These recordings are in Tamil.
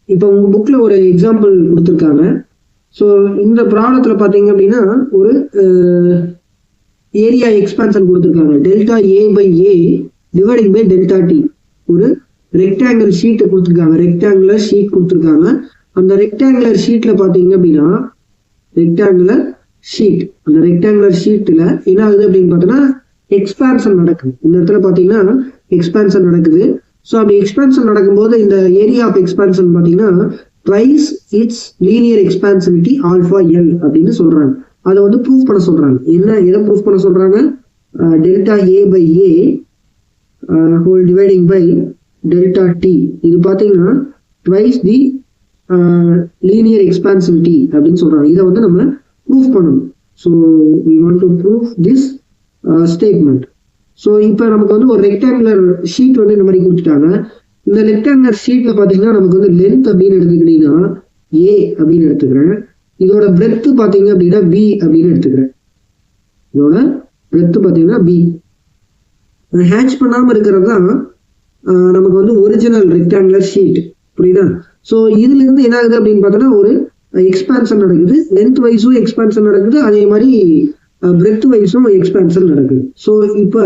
இப்போ உங்க புக்ல ஒரு எக்ஸாம்பிள் கொடுத்துருக்காங்க. ஸோ இந்த ப்ராப்ளத்துல பாத்தீங்க அப்படின்னா ஒரு ஏரியா எக்ஸ்பான்ஷன் கொடுத்துருக்காங்க. Delta A by A dividing by delta T. ஒரு ரெக்டாங்குலர் ஷீட் கொடுத்துருக்காங்க, ரெக்டாங்குலர் ஷீட் கொடுத்துருக்காங்க. அந்த ரெக்டாங்குலர் ஷீட்ல பாத்தீங்க அப்படின்னா ரெக்டாங்குலர் ஷீட், அந்த ரெக்டாங்குலர் ஷீட்ல என்ன ஆகுது அப்படின்னு பார்த்தோன்னா எக்ஸ்பான்ஷன் நடக்குது. இந்த இடத்துல பாத்தீங்கன்னா எக்ஸ்பான்ஷன் நடக்குது. ஸோ அப்படி எக்ஸ்பான்ஷன் நடக்கும்போது இந்த ஏரியா ஆஃப் எக்ஸ்பான்ஷன் பாத்தீங்கன்னா twice it's linear expansivity alpha L அப்படின்னு சொல்றாங்க. அதை வந்து ப்ரூஃப் பண்ண சொல்றாங்க. என்ன எதை ப்ரூஃப் பண்ண சொல்றாங்க? Delta A by A whole dividing by delta T. இது பாத்தீங்கன்னா ட்வைஸ் தி லீனியர் எக்ஸ்பான்சிவிட்டி அப்படின்னு சொல்றாங்க. இதை வந்து நம்ம ப்ரூஃப் பண்ணணும். So we want to proof this statement. ஸோ இப்போ நமக்கு வந்து ஒரு ரெக்டாங்குலர் ஷீட் வந்து இந்த மாதிரி கொடுத்துட்டாங்க. இந்த ரெக்டாங்குலர் ஷீட்ல பாத்தீங்கன்னா நமக்கு வந்து லென்த் அப்படின்னு எடுத்துக்கிட்டீங்கன்னா ஏ அப்படின்னு எடுத்துக்கிறேன். இதோட பிரெத் பாத்தீங்க அப்படின்னா பி அப்படின்னு எடுத்துக்கிறேன். இதோட பிரெத் பாத்தீங்கன்னா பி. ஹேட்ச் பண்ணாம இருக்கிறது தான் நமக்கு வந்து ஒரிஜினல் ரெக்டாங்குலர் ஷீட். புரியுதா? ஸோ இதுல இருந்து என்ன ஆகுது அப்படின்னு பார்த்தோன்னா ஒரு எக்ஸ்பான்ஷன் நடக்குது. லென்த் வைஸும் எக்ஸ்பான்ஷன் நடக்குது, அதே மாதிரி பிரெத் வைஸும் எக்ஸ்பான்ஷன் நடக்குது. ஸோ இப்போ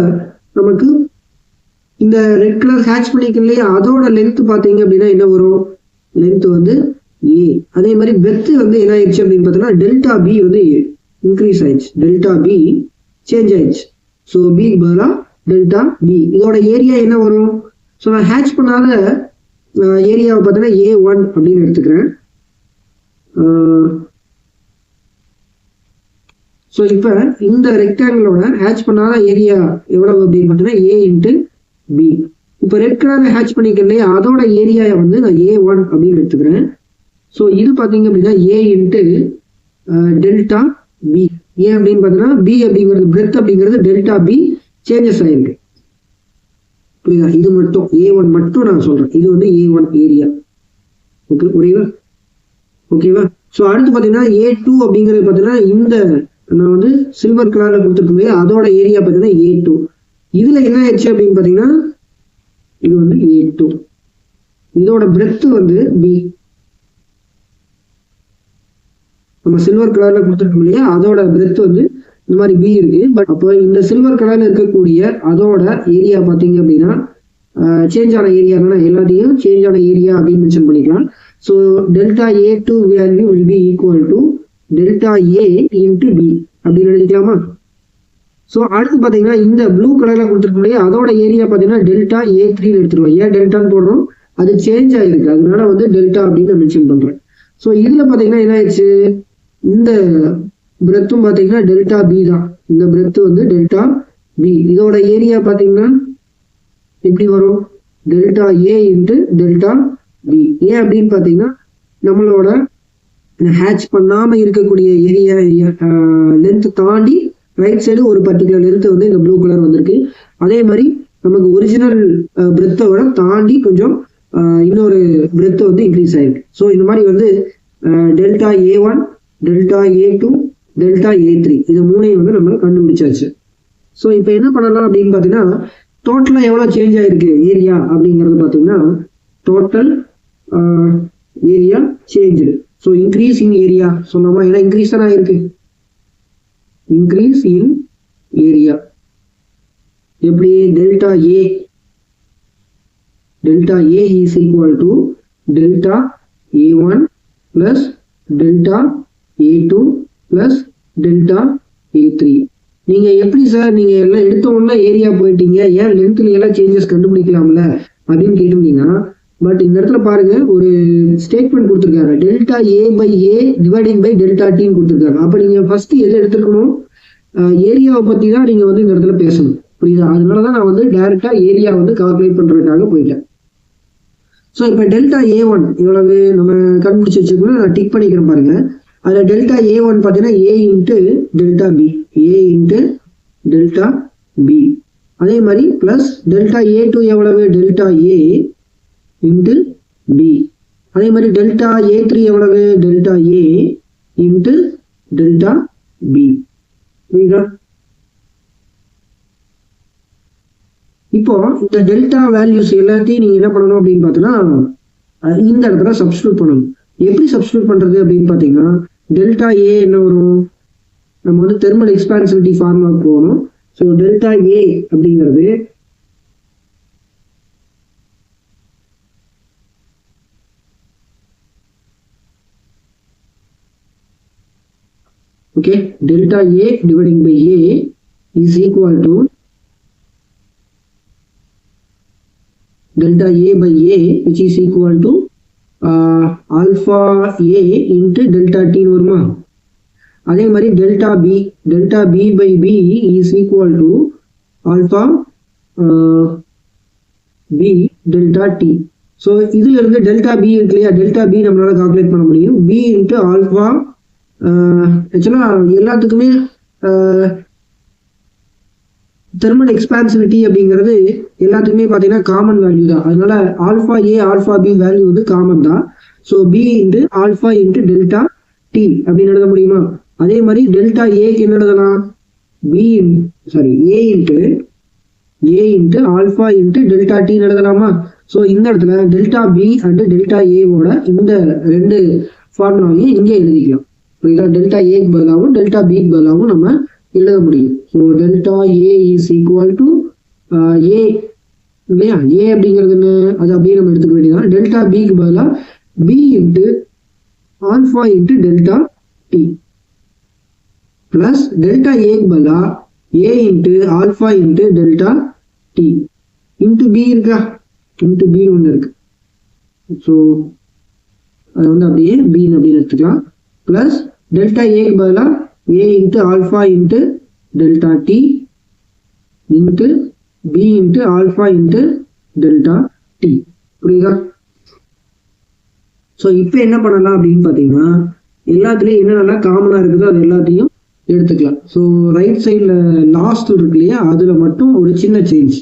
நமக்கு இந்த ரெட் கலர் ஹேட்ச் பண்ணிக்கலையே அதோட லென்த் பாத்தீங்க அப்படின்னா என்ன வரும்? லென்த் வந்து ஏ. அதே மாதிரி பிரெத் வந்து என்ன ஆயிடுச்சு அப்படின்னு பார்த்தோன்னா டெல்டா பி வந்து இன்க்ரீஸ் ஆயிடுச்சு, டெல்டா பி சேஞ்ச் ஆயிடுச்சு. ஸோ பிக்கு பதிலாக டெல்டா பி. இதோட ஏரியா என்ன வரும்? ஸோ நான் ஹேட்ச் பண்ணாத ஏரியாவை பார்த்தோன்னா A1 அப்படின்னு எடுத்துக்கிறேன். ஸோ இப்போ இந்த ரெக்டாங்கிளோட ஹேட்ச் பண்ணாத ஏரியா எவ்வளவு அப்படின்னு பார்த்தோன்னா A இன்ட்டு பி. இப்போ ரெட் கலர் ஹேட்ச் பண்ணிக்கலையே அதோட ஏரியா வந்து நான் A1 அப்படின்னு எடுத்துக்கிறேன். ஸோ இது பார்த்தீங்க அப்படின்னா A இன்ட்டு டெல்டா பி. ஏன் அப்படின்னு பார்த்தோன்னா பி அப்படிங்கிறது பிரெத் அப்படிங்கிறது டெல்டா பி சேஞ்சஸ் ஆயிருக்கு. புரியுதா? இது மட்டும் A1 மட்டும் நான் சொல்றேன். இது வந்து A1 ஏரியா. ஓகே, புரியுதா? ஓகேவா? ஸோ அடுத்து பார்த்தீங்கன்னா A2 அப்படிங்கிறது பார்த்தீங்கன்னா இந்த நான் வந்து சில்வர் கலர்ல கொடுத்துருக்கேன், அதோட ஏரியா பார்த்தீங்கன்னா A2. இதுல என்ன ஆயிடுச்சு அப்படின்னு பார்த்தீங்கன்னா இது வந்து A2. இதோட பிரெத் வந்து பி. நம்ம சில்வர் கலர்ல கொடுத்துருக்கோம் இல்லையா, அதோட பிரெத் வந்து இந்த மாதிரி பி இருக்கு. பட் அப்போ இந்த சில்வர் கலர்ல இருக்கக்கூடிய அதோட ஏரியா பாத்தீங்க அப்படின்னா சேஞ்ச் ஆன ஏரியா தானே, எல்லாத்தையும் சேஞ்ச் ஆன ஏரியா அப்படின்னு மென்ஷன் பண்ணிக்கலாம். So delta A2 value will be equal to delta A into B அப்படின்னு எழுதிக்கலாமா? ஸோ அடுத்து பாத்தீங்கன்னா இந்த ப்ளூ கலர்ல கொடுத்துருக்கோம் இல்லையா, அதோட ஏரியா பாத்தீங்கன்னா டெல்டா A3 எடுத்துருவோம். ஏன் டெல்டான்னு போடுறோம்? அது சேஞ்ச் ஆயிருக்கு, அதனால வந்து டெல்டா அப்படின்னு நான் மென்ஷன் பண்றேன். ஸோ இதுல பாத்தீங்கன்னா என்ன ஆயிடுச்சு? இந்த பிரெத்தும் பாத்தீங்கன்னா டெல்டா பி தான். இந்த பிரெத் வந்து டெல்டா பி. இதோட ஏரியா பாத்தீங்கன்னா எப்படி வரும்? Delta A into delta B. ஏன் அப்படின்னு பாத்தீங்கன்னா நம்மளோட ஹேட்ச் பண்ணாம இருக்கக்கூடிய ஏரியா லென்த் தாண்டி ரைட் சைடு ஒரு பர்டிகுலர் லென்த் வந்து இந்த ப்ளூ கலர் வந்திருக்கு. அதே மாதிரி நமக்கு ஒரிஜினல் பிரெத்தை விட தாண்டி கொஞ்சம் இன்னொரு பிரெத் வந்து இன்க்ரீஸ் ஆயிருக்கு. ஸோ இந்த மாதிரி வந்து delta A1, delta A2, delta A3 இது மூணையும் வந்து நம்ம கண்டுபிடிச்சாச்சு. ஸோ இப்போ என்ன பண்ணலாம் அப்படின்னு பார்த்தீங்கன்னா டோட்டலா எவ்வளோ சேஞ்ச் ஆயிருக்கு ஏரியா அப்படிங்கிறது பார்த்தீங்கன்னா total area change. So increase in area சொன்னோமா, ஏன்னா இன்க்ரீஸ் தானே ஆயிருக்கு. இன்க்ரீஸ் இன் ஏரியா எப்படி? Delta A is equal to delta A1 plus delta A2 plus delta A3. நீங்க எப்படி சார் நீங்க எல்லாம் எடுத்த உடனே ஏரியா போயிட்டீங்க, ஏன் லென்த்ல எல்லாம் சேஞ்சஸ் கண்டுபிடிக்கலாம்ல அப்படின்னு கேட்டிருந்தீங்கன்னா, பட் இந்த இடத்துல பாருங்க ஒரு ஸ்டேட்மெண்ட் கொடுத்துருக்காங்க, delta A by A dividing by delta டின்னு கொடுத்துருக்காங்க. அப்ப நீங்க ஃபர்ஸ்ட் எதை எடுத்துக்கணும்? ஏரியாவை பத்தி தான் நீங்க வந்து இந்த இடத்துல பேசணும். புரியுதா? அதனாலதான் நான் வந்து டைரக்டா ஏரியா வந்து கால்குலேட் பண்றதுக்காக போயிட்டேன். ஸோ இப்போ டெல்டா A1 இவ்வளவு நம்ம கண்டுபிடிச்சு வச்சிருக்கோம், நான் டிக் பண்ணிக்கிறேன் பாருங்க. அதுல டெல்டா A1 பார்த்தீங்கன்னா A into delta B, A into delta B. அதே மாதிரி பிளஸ் டெல்டா A2 எவ்வளவு? Delta A into B. அதே மாதிரி டெல்டா A3 எவ்வளவு? Delta A into delta B. புரியுதா? இப்போ இந்த டெல்டா வேல்யூஸ் எல்லாத்தையும் நீங்க என்ன பண்ணணும் அப்படின்னு பார்த்தோன்னா இந்த இடத்துல சப்ஸ்டியூட் பண்ணணும். எப்படி சப்ஸ்டியூட் பண்றது அப்படின்னு பாத்தீங்கன்னா, டெல்டா ஏ என்ன வரும், நம்ம வந்து தெர்மல் எக்ஸ்பான்சிவிட்டி ஃபார்முலாக்கு போகணும். ஸோ டெல்டா ஏ அப்படிங்கிறது okay, delta A dividing by A is equal to delta A by A, which is equal to alpha A into delta T வருமா. அதே மாதிரி delta B by B is equal to alpha B delta T. So இதுல இருந்து டெல்டா பி இருக்கு இல்லையா, டெல்டா பி நம்மளால கால்குலேட் பண்ண முடியும். பி இன்ட்டு ஆல்ஃபா, ஆக்சுவலா எல்லாத்துக்குமே தெர்மல் எக்ஸ்பான்சிவிட்டி அப்படிங்கிறது எல்லாத்துக்குமே பார்த்தீங்கன்னா காமன் வேல்யூ தான். அதனால alpha A alpha B value வந்து காமன் தான். So B into alpha into delta T அப்படின்னு எழுத முடியுமா. அதே மாதிரி டெல்டா ஏக்கு என்ன எழுதலாம், A into alpha into delta டின்னு எழுதலாமா. ஸோ இந்த இடத்துல டெல்டா பி அண்ட் டெல்டா ஏவோட இந்த ரெண்டு ஃபார்முலாவையும் இங்கே எழுதிக்கலாம். இதான் டெல்டா ஏக்கு பதிலாகவும் டெல்டா பிக்கு பதிலாகவும் நம்ம எழுத முடியும். So delta A is equal to A இல்லையா, ஏ அப்படிங்கிறது அது அப்படியே நம்ம எடுத்துக்க வேண்டியதான். டெல்டா பிக்கு பதிலாக B into alpha into delta T plus delta ஏக்கு பதிலாக A into alpha into delta T into B இருக்கா, இன்ட்டு பி ஒன்று இருக்கு. ஸோ அது வந்து அப்படியே பின்னு அப்படின்னு எடுத்துக்கலாம். பிளஸ் டெல்டா ஏக்கு பதிலாக A into alpha into delta T into B into alpha into delta T. புரியுதா. ஸோ இப்போ என்ன பண்ணலாம் அப்படின்னு பார்த்தீங்கன்னா, எல்லாத்துலேயும் என்னென்னலாம் காமனாக இருக்குதோ அது எல்லாத்தையும் எடுத்துக்கலாம். ஸோ ரைட் சைடில் லாஸ்ட் இருக்கு இல்லையா, அதில் மட்டும் ஒரு சின்ன change,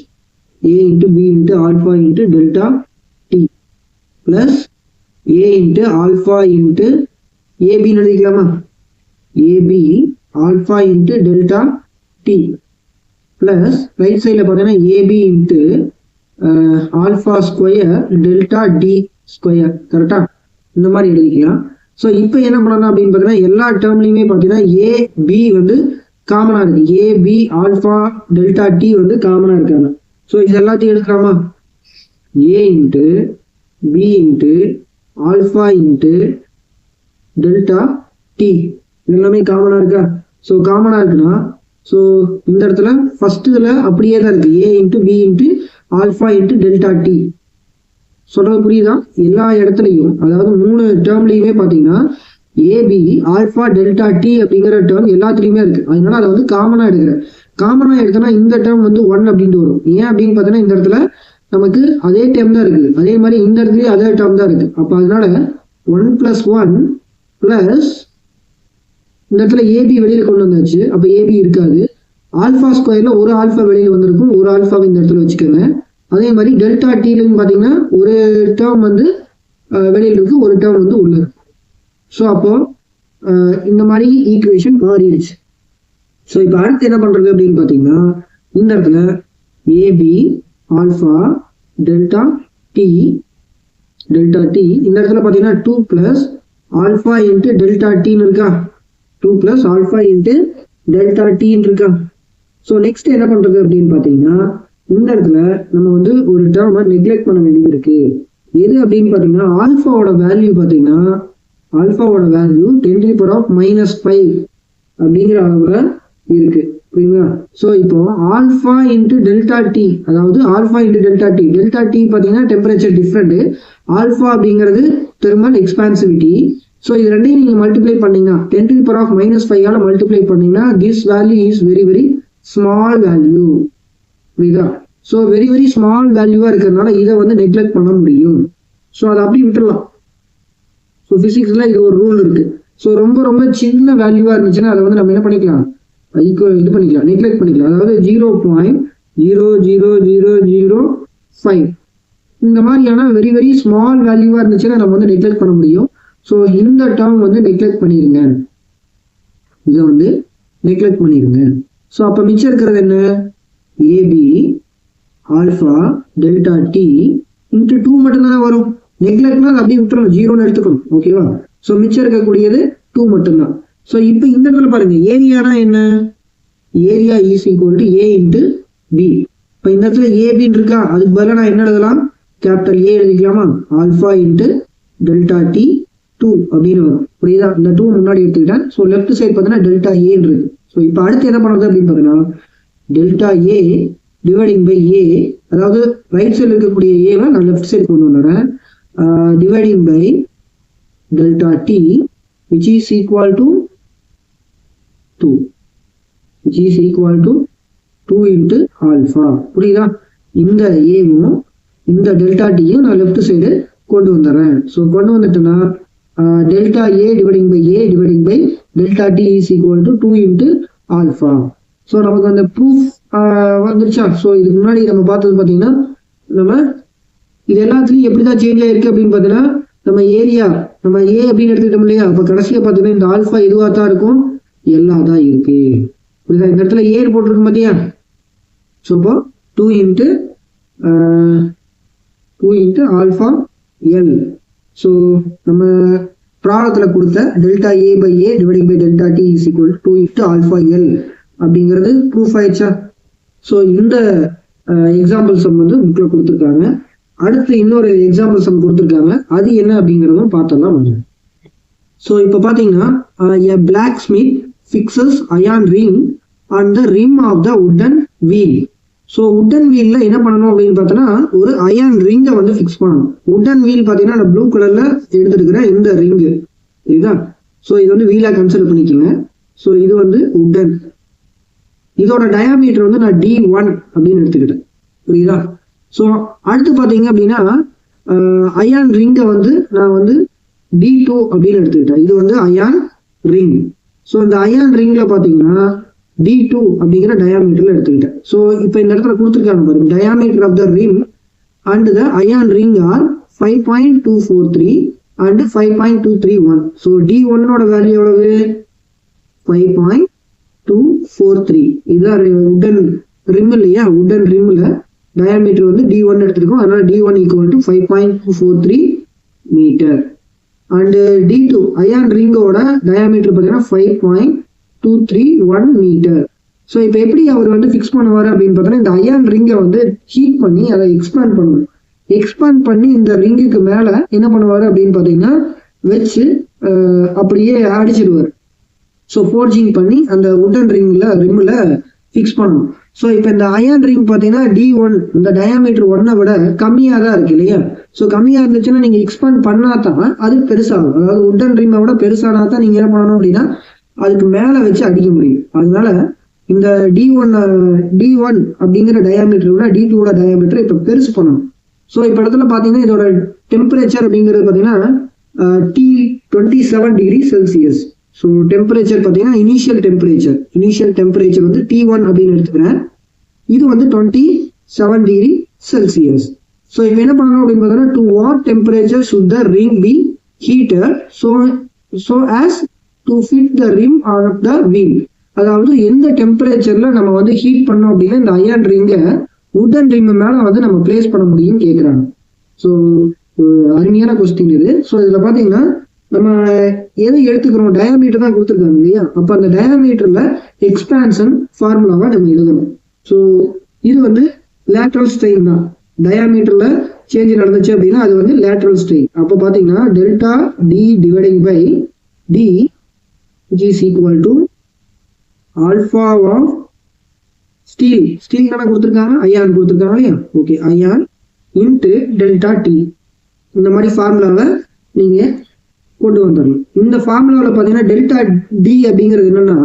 A into B into alpha into delta T plus A into alpha into ஏபின்னு எழுதிக்கலாமா, A B alpha into delta T plus right சைடில் பார்த்தீங்கன்னா A B into alpha square delta T square. கரெக்டா, இந்த மாதிரி எழுதிக்கலாம். ஸோ இப்போ என்ன பண்ணலாம் அப்படின்னு பார்த்தீங்கன்னா, எல்லா டேர்ம்லையுமே பார்த்தீங்கன்னா ஏபி வந்து காமனாக இருக்கு, ஏபி ஆல்ஃபா டெல்டா டி வந்து காமனாக இருக்காங்க. ஸோ இது எல்லாத்தையும் எடுக்கலாமா, A into B into alpha into delta T எல்லாமே காமனாக இருக்கா. ஸோ காமனாக இருக்குன்னா, ஸோ இந்த இடத்துல ஃபர்ஸ்ட் இதில் அப்படியே தான் இருக்கு, A into B into alpha into delta T. சொல்றது புரியுதா. எல்லா இடத்துலையும் அதாவது 3 டேர்ம்லையுமே பார்த்தீங்கன்னா ஏபி ஆல்ஃபா டெல்டா டி அப்படிங்கிற டேர்ம் எல்லாத்துலேயுமே இருக்கு. அதனால அதை வந்து காமனாக எடுக்கிறேன். காமனாக எடுத்தோன்னா இந்த டேர்ம் வந்து 1 அப்படின்ட்டு வரும். ஏன் அப்படின்னு பார்த்தோன்னா, இந்த இடத்துல நமக்கு அதே டேர்ம் தான் இருக்குது, அதே மாதிரி இந்த இடத்துலயும் அதே டேர்ம் தான் இருக்கு. அப்போ அதனால 1 + 1 பிளஸ் இந்த இடத்துல ஏபி வெளியில கொண்டு வந்தாச்சு, அப்போ ஏபி இருக்காது. ஆல்ஃபா ஸ்கொயர்ல ஒரு ஆல்ஃபா வெளியில வந்திருக்கும், ஒரு ஆல்ஃபாவை இந்த இடத்துல வச்சுக்கோங்க. அதே மாதிரி டெல்டா டீலன்னு பார்த்தீங்கன்னா ஒரு டேர்ம் வந்து வெளியில் இருக்கு, ஒரு டேர்ம் வந்து உள்ள இருக்கு. ஸோ அப்போ இந்த மாதிரி ஈக்குவேஷன் மாறிடுச்சு. ஸோ இப்போ அடுத்து என்ன பண்றது அப்படின்னு பார்த்தீங்கன்னா, இந்த இடத்துல ஏபி ஆல்ஃபா டெல்டா டி இந்த இடத்துல பார்த்தீங்கன்னா 2 + ஆல்ஃபா இன்ட்டு டெல்டா டின்னு இருக்கா, 2 + ஆல்ஃபா இன்ட்டு டெல்டா டின்னு இருக்கா. ஸோ நெக்ஸ்ட் என்ன பண்றது அப்படின்னு பார்த்தீங்கன்னா, இந்த இடத்துல நம்ம வந்து ஒரு டேர்மை நெக்லெக்ட் பண்ண வேண்டியது இருக்கு. எது அப்படின்னு பார்த்தீங்கன்னா, ஆல்ஃபாவோட வேல்யூ பார்த்தீங்கன்னா, ஆல்ஃபாவோட வேல்யூ 10⁻⁻5 அப்படிங்கிற அளவுல இருக்கு. புரியுங்களா. ஸோ இப்போ ஆல்ஃபா இன்ட்டு டெல்டா டி, அதாவது ஆல்ஃபா இன்ட்டு டெல்டா டி பார்த்தீங்கன்னா டெம்பரேச்சர் டிஃப்ரெண்ட், ஆல்ஃபா அப்படிங்கிறது தெர்மல் எக்ஸ்பான்சிவிட்டி. ஸோ இது ரெண்டையும் நீங்கள் மல்டிப்ளை பண்ணீங்கன்னா 10⁻⁻5 மல்டிப்ளை பண்ணீங்கன்னா this value is very very small value. புரியுதா. ஸோ வெரி வெரி ஸ்மால் வேல்யூவா இருக்கிறதுனால இதை வந்து நெக்லெக்ட் பண்ண முடியும். ஸோ அதை அப்படி விட்டுடலாம். ஸோ பிசிக்ஸ்ல இது ஒரு ரூல் இருக்கு. ஸோ ரொம்ப ரொம்ப சின்ன வேல்யூவா இருந்துச்சுன்னா அதை வந்து நம்ம என்ன பண்ணிக்கலாம், இது பண்ணிக்கலாம், நெக்லெக்ட் பண்ணிக்கலாம். அதாவது 0.00005 இந்த மாதிரியான வெரி வெரி ஸ்மால் வேல்யூவா இருந்துச்சுன்னா நம்ம வந்து நெக்லெக்ட் பண்ண முடியும். ஸோ இந்த டேர்ம் வந்து நெக்லெக்ட் பண்ணிடுங்க, இதை வந்து நெக்லெக்ட் பண்ணிடுங்க. ஸோ அப்போ மிச்சம் இருக்கிறது என்ன, AB alpha delta T into 2 மட்டும்தானே வரும். நெக்லெக்ட்னா அப்படியே விட்டுறணும், 0ன்னு எடுத்துக்கணும். ஓகேவா? ஸோ மிச்சம் இருக்கக்கூடியது 2 மட்டும்தான். ஸோ இப்போ இந்த இடத்துல பாருங்க, ஏரியானா என்ன? Area is equal to A into B. இப்போ இந்த இடத்துல ஏபின்னு இருக்கா, அதுக்கு பதிலாக நான் என்ன எழுதலாம்? கேபிட்டல் ஏ எழுதிக்கலாமா? ஆல்ஃபா இன்ட்டு டெல்டா டி 2 அப்படின்னு வரும். புரியுதா? இந்த 2 முன்னாடி எடுத்துக்கிட்டேன். ஸோ லெஃப்ட் சைட் பார்த்தீங்கன்னா டெல்டா ஏன்னு இருக்கு. ஸோ இப்போ அடுத்து என்ன பண்ணுறது அப்படின்னு பார்த்தீங்கன்னா, delta A dividing by A, அதாவது ரைட் சைடில் இருக்கக்கூடிய ஏவை நான் லெஃப்ட் சைடு கொண்டு வந்துடுறேன். Dividing by delta T which is equal to 2, which is equal to 2 into alpha. புரியுதா? இந்த ஏவும் இந்த டெல்டா டியும் நான் லெஃப்ட் சைடு கொண்டு வந்துடுறேன். ஸோ கொண்டு வந்துட்டேன்னா delta A dividing by A dividing by delta T is equal to 2 into alpha. So நமக்கு அந்த ப்ரூஃப் வந்துருச்சா? ஸோ இதுக்கு முன்னாடி நம்ம பார்த்தது பார்த்தீங்கன்னா, நம்ம இது எல்லாத்துலையும் எப்படி தான் சேஞ்ச் ஆயிருக்கு அப்படின்னு பார்த்தீங்கன்னா, நம்ம ஏரியா நம்ம ஏ அப்படின்னு எடுத்துக்கிட்டோம் இல்லையா? அப்போ கடைசியாக பார்த்தீங்கன்னா இந்த ஆல்ஃபா இதுவாக தான் இருக்கும், எல்லா தான் இருக்கு. புரியுதா? இந்த இடத்துல ஏர் போட்டிருக்கும் பார்த்தியா? ஸோ இப்போ 2 இன்ட்டு ஆல்ஃபா எல். ஸோ நம்ம ப்ராப்ளத்தில் கொடுத்த delta A by A dividing by delta T is equal 2 into alpha L அப்படிங்கிறது ப்ரூஃப் ஆயிடுச்சா? ஸோ இந்த எக்ஸாம்பிள் சம் வந்து புக்கில் கொடுத்துருக்காங்க. அடுத்து இன்னொரு எக்ஸாம்பிள் சம் கொடுத்துருக்காங்க, அது என்ன அப்படிங்கிறதும் பார்த்தலாம் வாங்க. ஸோ இப்போ பார்த்தீங்கன்னா, a blacksmith fixes iron ring on the rim of the wooden wheel. So wooden வீல்ல என்ன பண்ணணும் அப்படின்னு பார்த்தோன்னா, ஒரு அயர்ன் ரிங்கை வந்து ஃபிக்ஸ் பண்ணணும். உட்டன் வீல் பார்த்தீங்கன்னா நான் ப்ளூ கலர்ல எடுத்துருக்கிறேன் இந்த ரிங்கு, இதுதான். ஸோ இது வந்து வீலா கன்சிடர் பண்ணிக்கோங்க. ஸோ இது வந்து உட்டன், இதோட டயாமீட்டர் வந்து நான் D1 அப்படின்னு எடுத்துக்கிட்டேன். புரியுதா? ஸோ அடுத்து பார்த்தீங்க அப்படின்னா, அயான் ரிங்கை வந்து நான் வந்து D2 அப்படின்னு எடுத்துக்கிட்டேன். இது வந்து அயான் ரிங். ஸோ இந்த அயான் ரிங்ல பார்த்தீங்கன்னா D2 அப்படிங்கிற டயாமீட்டர்ல எடுத்துக்கிட்டேன். ஸோ இப்போ இந்த இடத்துல கொடுத்துருக்காங்க பாருங்க, diameter of the ring and the iron ring are 5.243 and 5.231. So D1ஓட வேல்யூ எவ்வளவு? 5.243. இதுதான் உட்டன் ரிம் இல்லையா? உட்டன் ரிம்ல டயாமீட்டர் வந்து D1 எடுத்துருக்கோம். அதனால D1 equal to 5.243 metre. And D2 iron ரிங்கோட டயாமீட்டர் பார்த்தீங்கன்னா 5.231 மீட்டர். ஸோ இப்போ எப்படி அவர் வந்து ஃபிக்ஸ் பண்ணுவார் அப்படின்னு பார்த்தோன்னா, இந்த அயான் ரிங்கை வந்து ஹீட் பண்ணி அதை எக்ஸ்பேண்ட் பண்ணணும். எக்ஸ்பேண்ட் பண்ணி இந்த ரிங்குக்கு மேலே என்ன பண்ணுவார் அப்படின்னு பார்த்தீங்கன்னா, வச்சு அப்படியே அடிச்சிடுவார். ஸோ ஃபோர்ஜிங் பண்ணி அந்த உட்டன் ரிம்மில் ஃபிக்ஸ் பண்ணணும். ஸோ இப்போ இந்த அயர்ன் ரிங் பார்த்தீங்கன்னா D1 இந்த டயாமீட்டர் 1 விட கம்மியாக தான் இருக்கு இல்லையா? ஸோ கம்மியாக இருந்துச்சுன்னா நீங்கள் எக்ஸ்பேண்ட் பண்ணா தான் அது பெருசாகும். அதாவது உட்டன் ரிம்மை விட பெருசானா தான் நீங்கள் என்ன பண்ணணும் அப்படின்னா அதுக்கு மேலே வச்சு அடிக்க முடியும். அதனால இந்த D1 அப்படிங்கிற டயாமீட்டர் விட D2ஓட டயாமீட்டர் இப்போ பெருசு பண்ணணும். ஸோ இப்போ இடத்துல பார்த்தீங்கன்னா இதோட டெம்பரேச்சர் அப்படிங்கிறது பார்த்தீங்கன்னா T27 degree Celsius. So temperature பார்த்தீங்கன்னா இனிஷியல் டெம்பரேச்சர் வந்து T1 அப்படின்னு எடுத்துக்கிறேன். இது வந்து 27 டிகிரி செல்சியஸ். ஸோ இப்போ என்ன பண்ணணும் அப்படின்னு பார்த்தோன்னா, to what temperature should the ring be heated so as to fit the rim of the wheel. அதாவது எந்த டெம்பரேச்சர்ல நம்ம வந்து ஹீட் பண்ணோம் அப்படின்னா இந்த அயர்ன் ரிங்கை உட்டன் ரிம் மேலே வந்து நம்ம பிளேஸ் பண்ண முடியும்னு கேட்குறாங்க. ஸோ அருமையான கொஸ்டின் இது. ஸோ இதில் பார்த்தீங்கன்னா நம்ம எதை எடுத்துக்கிறோம், டயாமீட்டர் தான் கொடுத்துருக்காங்க இல்லையா? அப்போ அந்த டயாமீட்டர்ல எக்ஸ்பான்ஷன் ஃபார்முலாவை நம்ம எழுதணும். ஸோ இது வந்து லேட்ரல் ஸ்ட்ரெயின் தான். டயாமீட்டர்ல சேஞ்ச் நடந்துச்சு அப்படின்னா அது வந்து லேட்ரல் ஸ்ட்ரெயின். அப்போ பார்த்தீங்கன்னா delta T dividing by T is equal to alpha of steel தானே கொடுத்துருக்காங்க, அயான் கொடுத்துருக்காங்க இல்லையா? Okay, iron into delta T. இந்த மாதிரி ஃபார்முலாவை நீங்க கொண்டு வந்துடணும். இந்த ஃபார்முலாவில் பார்த்தீங்கன்னா டெல்டா டி அப்படிங்கிறது என்னன்னா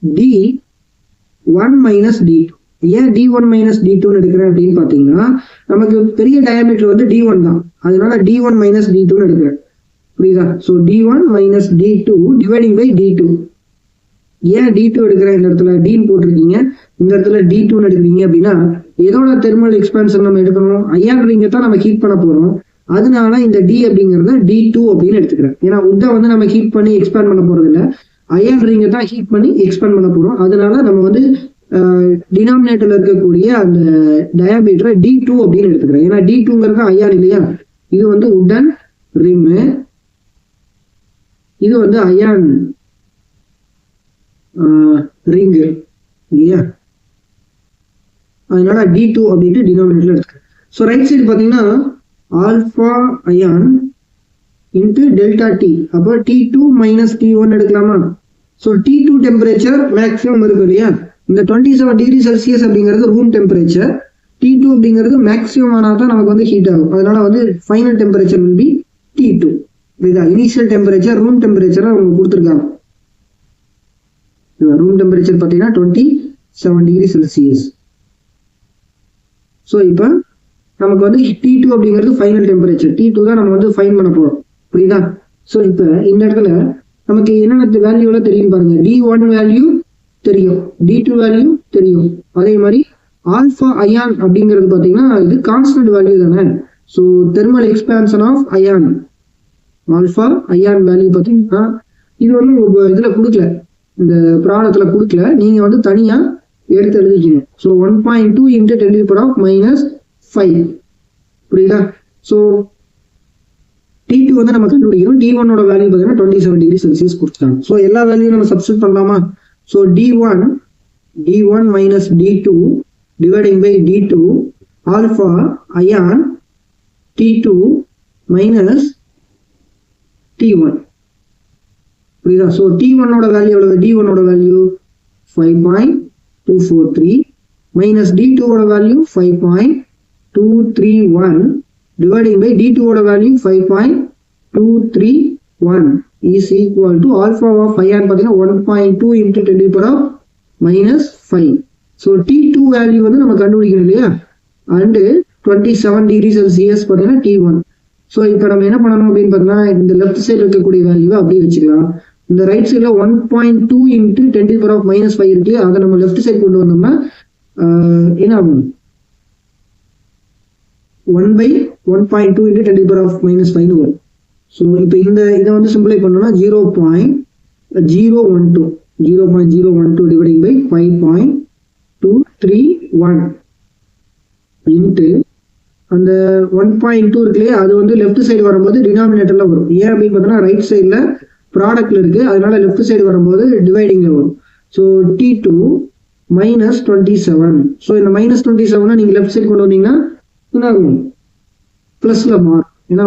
D1 மைனஸ் D2. ஏன் D1 மைனஸ் D2 எடுக்கிறேன் அப்படின்னு பார்த்தீங்கன்னா, நமக்கு பெரிய டயாமீட்டர் வந்து D1 தான், அதனால D1 மைனஸ் D2 எடுக்கிறேன். புரியுதா? So D1 minus D2 dividing by D2. ஏன் D2 எடுக்கிறேன், இந்த இடத்துல Dன்னு போட்டிருக்கீங்க, இந்த இடத்துல D2 எடுக்கிறீங்க அப்படின்னா எதோட தெர்மல் எக்ஸ்பான்ஷன் நம்ம எடுக்கணும், அயர்ன் ரிங்கை தான் நம்ம ஹீட் பண்ண போறோம். அதனால இந்த D அப்படிங்கிறத D2 அப்படின்னு எடுத்துக்கிறேன். ஏன்னா உட்டை வந்து நம்ம ஹீட் பண்ணி எக்ஸ்பேண்ட் பண்ண போறது இல்லை, அயர்ன் ரிங்கை தான் ஹீட் பண்ணி எக்ஸ்பேண்ட் பண்ண போறோம். அதனால நம்ம வந்து டினாமினேட்டர்ல இருக்கக்கூடிய அந்த டயாமீட்டரை D2 அப்படின்னு எடுத்துக்கிறேன். ஏன்னா D2ங்கிறது அயர்ன் இல்லையா? இது வந்து உடன் ரிம்மு, இது வந்து அயான் ரிங்கு இல்லையா, அதனால D2 அப்படின்ட்டு டினாமினேட்டர்ல இருக்கு. ஸோ ரைட் சைடு பார்த்தீங்கன்னா alpha iron into delta T, அப்போ T2 மைனஸ் T1 எடுக்கலாமா? ஸோ T2 டெம்பரேச்சர் மேக்ஸிமம் இருக்கு இல்லையா, இந்த 27 டிகிரி செல்சியஸ் அப்படிங்கிறது ரூம் டெம்பரேச்சர், T2 அப்படிங்கிறது மேக்ஸிமம் ஆனால் தான் நமக்கு வந்து ஹீட் ஆகும். அதனால வந்து final temperature will be T2. இதுதான் இனிஷியல் டெம்பரேச்சர், ரூம் டெம்பரேச்சர் அவங்க கொடுத்துருக்காங்க. ரூம் டெம்பரேச்சர் பார்த்தீங்கன்னா 27 டிகிரி செல்சியஸ். ஸோ இப்போ நமக்கு வந்து T2 அப்படிங்கிறது ஃபைனல் டெம்பரேச்சர், T2 தான் நம்ம வந்து ஃபைன் பண்ண போறோம், புரியுதா? ஸோ இப்போ இந்த இடத்துல நமக்கு என்னென்ன வேல்யூலாம் தெரியும் பாருங்க. D1 வேல்யூ தெரியும், D2 வேல்யூ தெரியும், அதே மாதிரி ஆல்ஃபா அயான் அப்படிங்கிறது பார்த்தீங்கன்னா இது கான்ஸ்டன்ட் வேல்யூ தானே. So thermal expansion of iron, alpha iron value பார்த்தீங்கன்னா இது வந்து இதில் கொடுக்கல, இந்த ப்ராப்ளத்தில் கொடுக்கல, நீங்கள் வந்து தனியாக எடுத்து எழுதிக்கணும். ஸோ 1.2 × 10⁻⁻5, புரியுதா? ஸோ T2 வந்து நம்ம கண்டுபிடிக்கிறோம், D1 ஓட வேல்யூ பார்த்தீங்கன்னா 27 டிகிரி செல்சியஸ் கொடுத்துட்டாங்க. ஸோ எல்லா வேல்யூ நம்ம சப்ஸ்டிட் பண்ணலாமா? So D1 minus D2 dividing by D2 alpha iron T2 minus T1, புரியுதா? ஸோ T1 ஓட வேல்யூ எவ்வளவு? D1 ஓட வேல்யூ 5.243 மைனஸ் D2 ஓட வேல்யூ 5.231 dividing by D2 ஓட value 5.231 is equal to alpha of ion பார்த்தீங்கன்னா 1.2 × 10⁻⁻5. ஸோ T2 வேல்யூ வந்து நம்ம கண்டுபிடிக்கணும் இல்லையா, அண்டு 27 டிகிரி செல்சியஸ் பார்த்தீங்கன்னா T1. ஸோ இப்போ நம்ம என்ன பண்ணணும் அப்படின்னு பார்த்தீங்கன்னா இந்த லெஃப்ட் சைடில் இருக்கக்கூடிய வேல்யூவை அப்படியே வச்சுக்கலாம். இந்த ரைட் சைடில் 1.2 × 10⁻⁻5 இருக்கு, அதை நம்ம லெஃப்ட் சைடு கொண்டு வந்தோம்னா என்ன ஆகும்? 1/1.2 × 10⁻⁻5 வரும். ஸோ இப்போ இதை வந்து சிம்பிளை பண்ணோம்னா 0.012 டிவைடிங் பை 5.231 இன்ட்டு அந்த 1.2 இருக்கு இல்லையா, அது வந்து லெஃப்ட் சைடு வரும்போது டினாமினேட்டர்ல வரும். ஏன் அப்படின்னு பார்த்தோம்னா ரைட் சைடில் ப்ராடக்ட்ல இருக்கு, அதனால லெஃப்ட் சைடு வரும்போது டிவைடிங்ல வரும். So T2 minus 27. ஸோ இந்த மைனஸ் 27 நீங்க லெஃப்ட் சைடு கொண்டு வந்தீங்கன்னா என்ன ஆகும்? பிளஸ்ல மாறும். ஏன்னா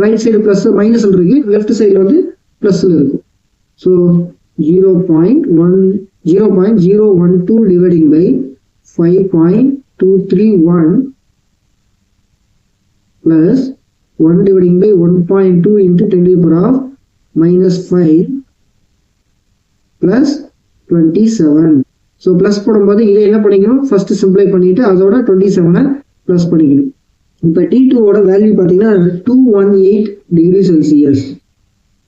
ரைட் சைடு பிளஸ் மைனஸ்ல இருக்கு, லெஃப்ட் சைடுல வந்து பிளஸ்ல இருக்கும். So 0.012 dividing by 5.231 plus 1 dividing by 1.2 × 10⁻⁻5 plus 27. So plus போடும்போது இதை என்ன பண்ணிக்கணும்? ஃபர்ஸ்ட் சிம்பிளை பண்ணிட்டு அதோட 27 பிளஸ் பண்ணிக்கணும். இப்போ T2 ஓட வேல்யூ பார்த்தீங்கன்னா 218 டிகிரி செல்சியஸ்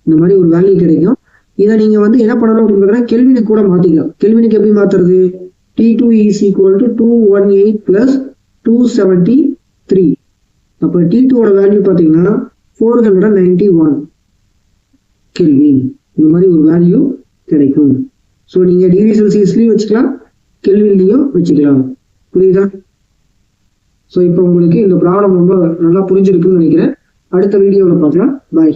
இந்த மாதிரி ஒரு வேல்யூ கிடைக்கும். இதை நீங்க வந்து என்ன பண்ணணும் அப்படின்னு பார்த்தீங்கன்னா கெல்வினுக்கு கூட மாத்திக்கலாம். கெல்வினுக்கு எப்படி மாத்துறது? T2 is equal to 218 plus 273. அப்போ T2 ஓட வேல்யூ பார்த்தீங்கன்னா 491 கெல்வின், இந்த மாதிரி ஒரு வேல்யூ கிடைக்கும். ஸோ நீங்க டிகிரி செல்சியஸ்லயும் வச்சுக்கலாம், கெல்வின்லயும் வச்சுக்கலாம், புரியுதா? ஸோ இப்போ உங்களுக்கு இந்த ப்ராப்ளம் ரொம்ப நல்லா புரிஞ்சிருக்குன்னு நினைக்கிறேன். அடுத்த வீடியோவில் பார்க்கலாம். பாய்.